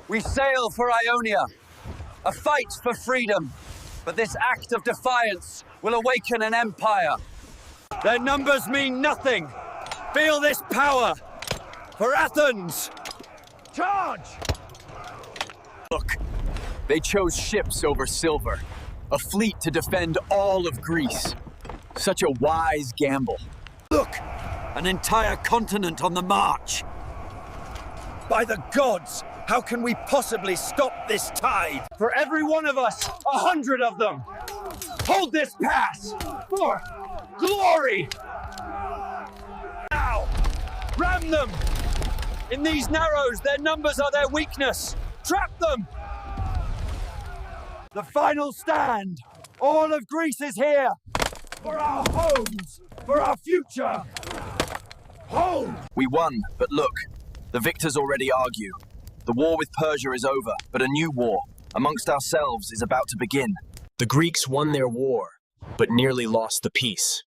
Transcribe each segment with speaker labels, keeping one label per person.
Speaker 1: We sail for Ionia, a fight for freedom. But this act of defiance will awaken an empire. Their numbers mean nothing. Feel this power. For Athens! Charge! Look, they chose ships over silver. A fleet to defend all of Greece. Such a wise gamble. Look, an entire continent on the march. By the gods, how can we possibly stop this tide? For every one of us, 100 of them. Hold this pass for glory! Now, ram them! In these narrows, their numbers are their weakness. Trap them! The final stand. All of Greece is here. For our homes, for our future. Home! We won, but look, the victors already argue. The war with Persia is over, but a new war amongst ourselves is about to begin.
Speaker 2: The Greeks won their war, but nearly lost the peace.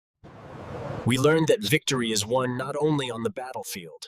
Speaker 2: We learned that victory is won not only on the battlefield,